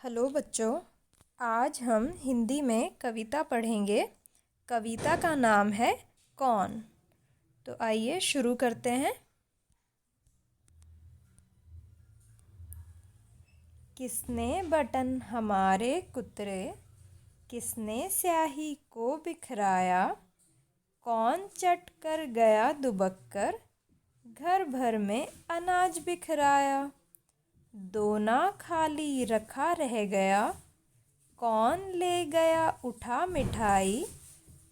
Hello बच्चों, आज हम हिंदी में कविता पढ़ेंगे। कविता का नाम है कौन। तो आइए शुरू करते हैं। किसने बटन हमारे कुतरे, किसने स्याही को बिखराया, कौन चट कर गया दुबक कर, घर भर में अनाज बिखराया। दोना खाली रखा रह गया, कौन ले गया उठा मिठाई,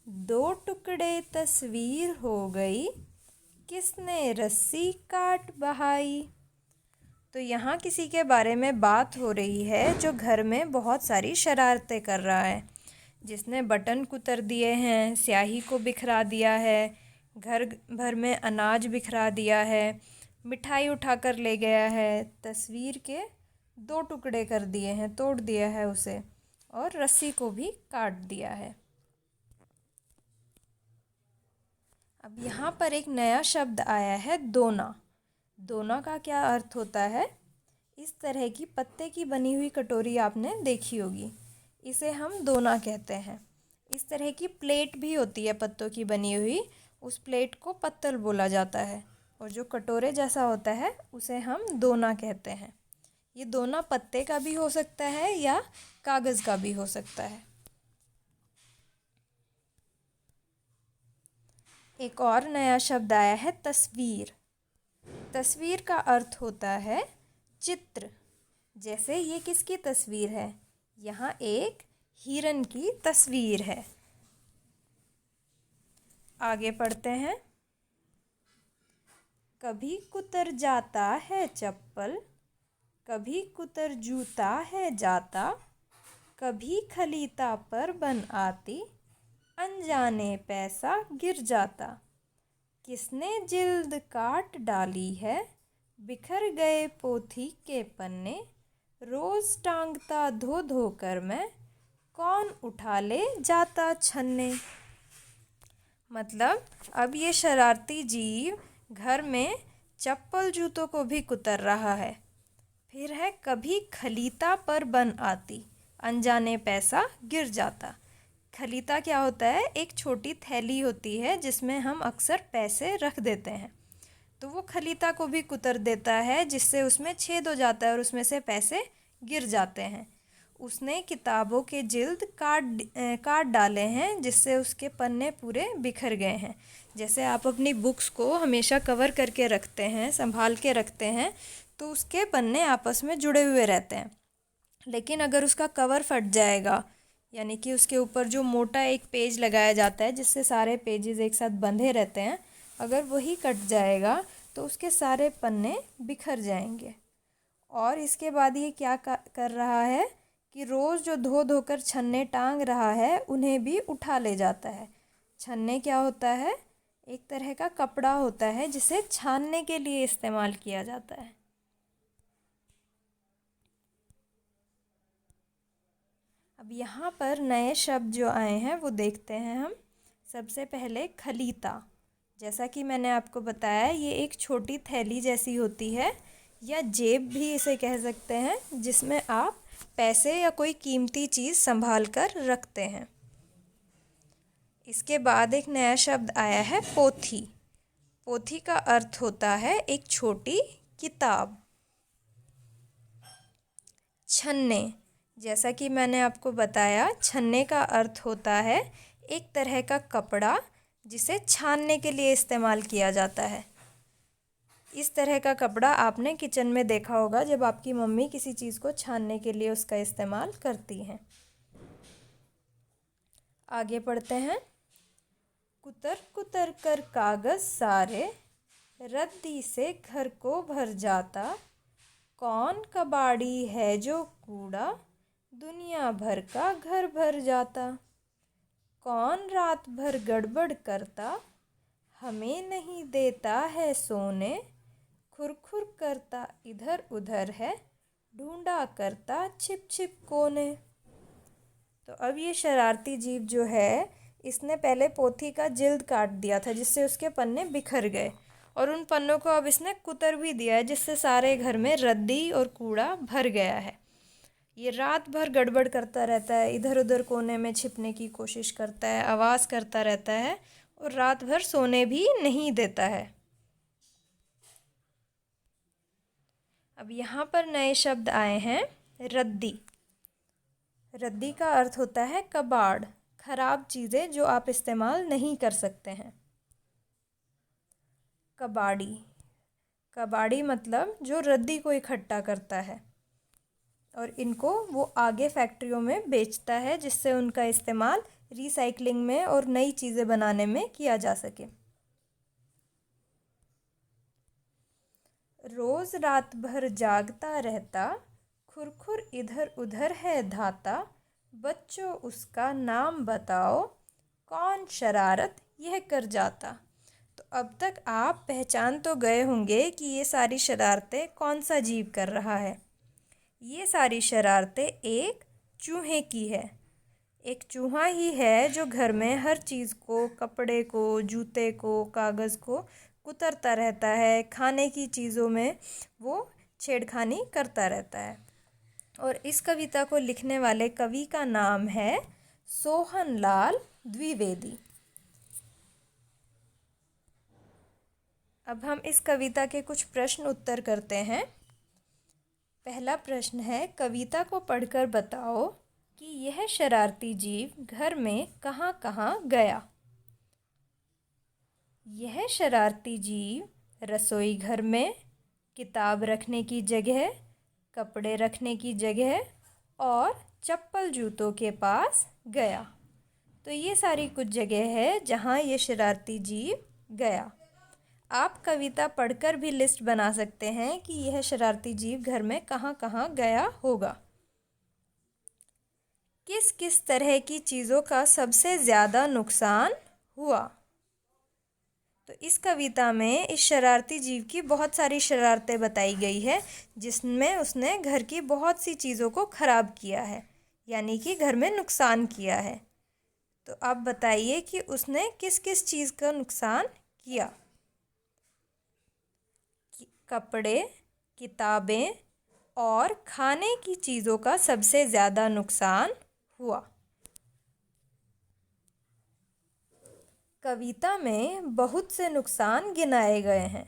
दो टुकड़े तस्वीर हो गई, किसने रस्सी काट बहाई। तो यहाँ किसी के बारे में बात हो रही है जो घर में बहुत सारी शरारतें कर रहा है, जिसने बटन कुतर दिए हैं, स्याही को बिखरा दिया है, घर भर में अनाज बिखरा दिया है, मिठाई उठाकर ले गया है, तस्वीर के दो टुकड़े कर दिए हैं, तोड़ दिया है उसे, और रस्सी को भी काट दिया है। अब यहाँ पर एक नया शब्द आया है दोना। दोना का क्या अर्थ होता है? इस तरह की पत्ते की बनी हुई कटोरी आपने देखी होगी, इसे हम दोना कहते हैं। इस तरह की प्लेट भी होती है पत्तों की बनी हुई, उस प्लेट को पत्तल बोला जाता है, और जो कटोरे जैसा होता है उसे हम दोना कहते हैं। ये दोना पत्ते का भी हो सकता है या कागज़ का भी हो सकता है। एक और नया शब्द आया है तस्वीर। तस्वीर का अर्थ होता है चित्र। जैसे ये किसकी तस्वीर है? यहाँ एक हिरन की तस्वीर है। आगे पढ़ते हैं। कभी कुतर जाता है चप्पल, कभी कुतर जूता है जाता, कभी खलीता पर बन आती, अनजाने पैसा गिर जाता। किसने जिल्द काट डाली है, बिखर गए पोथी के पन्ने, रोज टांगता धो धो कर मैं, कौन उठा ले जाता छन्ने। मतलब अब ये शरारती जीव घर में चप्पल जूतों को भी कुतर रहा है। फिर है कभी खलीता पर बन आती, अनजाने पैसा गिर जाता। खलीता क्या होता है? एक छोटी थैली होती है जिसमें हम अक्सर पैसे रख देते हैं, तो वो खलीता को भी कुतर देता है, जिससे उसमें छेद हो जाता है और उसमें से पैसे गिर जाते हैं। उसने किताबों के जिल्द काट डाले हैं, जिससे उसके पन्ने पूरे बिखर गए हैं। जैसे आप अपनी बुक्स को हमेशा कवर करके रखते हैं, संभाल के रखते हैं, तो उसके पन्ने आपस में जुड़े हुए रहते हैं। लेकिन अगर उसका कवर फट जाएगा, यानी कि उसके ऊपर जो मोटा एक पेज लगाया जाता है जिससे सारे पेजेस एक साथ बंधे रहते हैं, अगर वही कट जाएगा तो उसके सारे पन्ने बिखर जाएंगे। और इसके बाद ये क्या कर रहा है कि रोज़ जो धो धोकर छन्ने टांग रहा है उन्हें भी उठा ले जाता है। छन्ने क्या होता है? एक तरह का कपड़ा होता है जिसे छानने के लिए इस्तेमाल किया जाता है। अब यहाँ पर नए शब्द जो आए हैं वो देखते हैं हम। सबसे पहले खलीता। जैसा कि मैंने आपको बताया, ये एक छोटी थैली जैसी होती है, या जेब भी इसे कह सकते हैं, जिसमें आप पैसे या कोई कीमती चीज़ संभाल कर रखते हैं। इसके बाद एक नया शब्द आया है पोथी। पोथी का अर्थ होता है एक छोटी किताब। छन्ने, जैसा कि मैंने आपको बताया, छन्ने का अर्थ होता है एक तरह का कपड़ा जिसे छानने के लिए इस्तेमाल किया जाता है। इस तरह का कपड़ा आपने किचन में देखा होगा जब आपकी मम्मी किसी चीज़ को छानने के लिए उसका इस्तेमाल करती हैं। आगे पढ़ते हैं। कुतर कुतर कर कागज़ सारे, रद्दी से घर को भर जाता, कौन कबाड़ी है जो कूड़ा, दुनिया भर का घर भर जाता। कौन रात भर गड़बड़ करता, हमें नहीं देता है सोने, खुरखुर करता इधर उधर है, ढूंढा करता छिप छिप कोने। तो अब ये शरारती जीव जो है, इसने पहले पोथी का जिल्द काट दिया था जिससे उसके पन्ने बिखर गए, और उन पन्नों को अब इसने कुतर भी दिया है जिससे सारे घर में रद्दी और कूड़ा भर गया है। ये रात भर गड़बड़ करता रहता है, इधर उधर कोने में छिपने की कोशिश करता है, आवाज़ करता रहता है और रात भर सोने भी नहीं देता है। अब यहाँ पर नए शब्द आए हैं रद्दी। रद्दी का अर्थ होता है कबाड़, खराब चीज़ें जो आप इस्तेमाल नहीं कर सकते हैं। कबाड़ी, कबाड़ी मतलब जो रद्दी को इकट्ठा करता है और इनको वो आगे फैक्ट्रियों में बेचता है, जिससे उनका इस्तेमाल रिसाइकलिंग में और नई चीज़ें बनाने में किया जा सके। रोज़ रात भर जागता रहता, खुरखुर इधर उधर है धाता, बच्चों उसका नाम बताओ, कौन शरारत यह कर जाता। तो अब तक आप पहचान तो गए होंगे कि ये सारी शरारतें कौन सा जीव कर रहा है। ये सारी शरारतें एक चूहे की है। एक चूहा ही है जो घर में हर चीज़ को, कपड़े को, जूते को, कागज़ को कुतरता रहता है, खाने की चीज़ों में वो छेड़खानी करता रहता है। और इस कविता को लिखने वाले कवि का नाम है सोहनलाल द्विवेदी। अब हम इस कविता के कुछ प्रश्न उत्तर करते हैं। पहला प्रश्न है, कविता को पढ़कर बताओ कि यह शरारती जीव घर में कहाँ कहाँ गया। यह शरारती जीव रसोई घर में, किताब रखने की जगह, कपड़े रखने की जगह और चप्पल जूतों के पास गया। तो ये सारी कुछ जगह है जहाँ ये शरारती जीव गया। आप कविता पढ़कर भी लिस्ट बना सकते हैं कि यह शरारती जीव घर में कहाँ कहाँ गया होगा। किस किस तरह की चीज़ों का सबसे ज़्यादा नुकसान हुआ। तो इस कविता में इस शरारती जीव की बहुत सारी शरारतें बताई गई है, जिसमें उसने घर की बहुत सी चीज़ों को ख़राब किया है, यानी कि घर में नुकसान किया है। तो आप बताइए कि उसने किस किस चीज़ का नुकसान किया। कपड़े, किताबें और खाने की चीज़ों का सबसे ज़्यादा नुकसान हुआ। कविता में बहुत से नुकसान गिनाए गए हैं।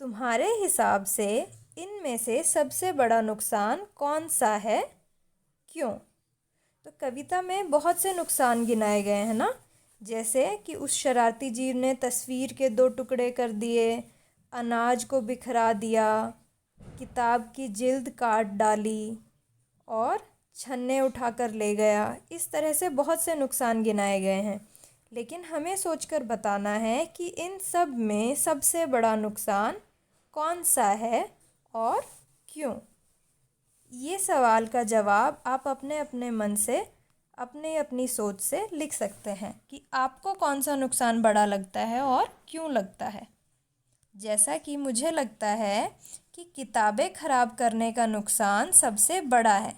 तुम्हारे हिसाब से इनमें से सबसे बड़ा नुकसान कौन सा है, क्यों? तो कविता में बहुत से नुकसान गिनाए गए हैं ना, जैसे कि उस शरारती जीव ने तस्वीर के 2 टुकड़े कर दिए, अनाज को बिखरा दिया, किताब की जिल्द काट डाली और छन्ने उठाकर ले गया। इस तरह से बहुत से नुकसान गिनाए गए हैं, लेकिन हमें सोचकर बताना है कि इन सब में सबसे बड़ा नुकसान कौन सा है और क्यों। ये सवाल का जवाब आप अपने अपने मन से, अपनी अपनी सोच से लिख सकते हैं कि आपको कौन सा नुकसान बड़ा लगता है और क्यों लगता है। जैसा कि मुझे लगता है कि किताबें ख़राब करने का नुकसान सबसे बड़ा है,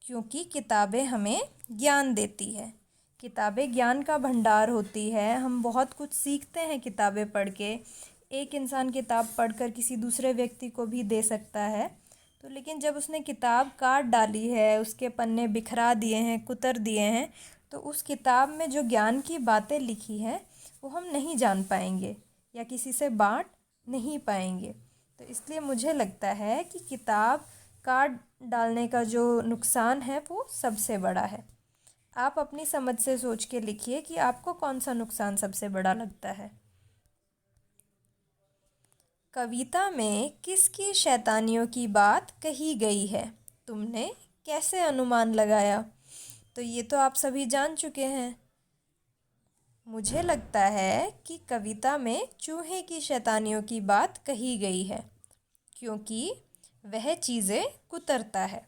क्योंकि किताबें हमें ज्ञान देती है। किताबें ज्ञान का भंडार होती है, हम बहुत कुछ सीखते हैं किताबें पढ़ के। एक इंसान किताब पढ़कर किसी दूसरे व्यक्ति को भी दे सकता है। तो लेकिन जब उसने किताब काट डाली है, उसके पन्ने बिखरा दिए हैं, कुतर दिए हैं, तो उस किताब में जो ज्ञान की बातें लिखी हैं वो हम नहीं जान पाएंगे या किसी से बांट नहीं पाएंगे। तो इसलिए मुझे लगता है कि किताब काट डालने का जो नुकसान है वो सबसे बड़ा है। आप अपनी समझ से सोच के लिखिए कि आपको कौन सा नुकसान सबसे बड़ा लगता है। कविता में किसकी शैतानियों की बात कही गई है, तुमने कैसे अनुमान लगाया? तो ये तो आप सभी जान चुके हैं। मुझे लगता है कि कविता में चूहे की शैतानियों की बात कही गई है, क्योंकि वह चीज़ें कुतरता है।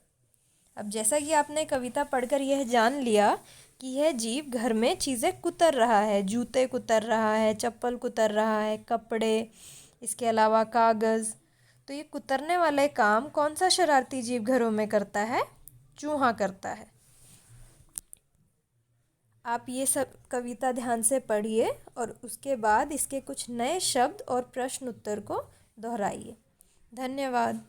अब जैसा कि आपने कविता पढ़कर यह जान लिया कि यह जीव घर में चीज़ें कुतर रहा है, जूते कुतर रहा है, चप्पल कुतर रहा है, कपड़े, इसके अलावा कागज़। तो ये कुतरने वाले काम कौन सा शरारती जीव घरों में करता है? चूहा करता है। आप ये सब कविता ध्यान से पढ़िए और उसके बाद इसके कुछ नए शब्द और प्रश्न उत्तर को दोहराइए। धन्यवाद।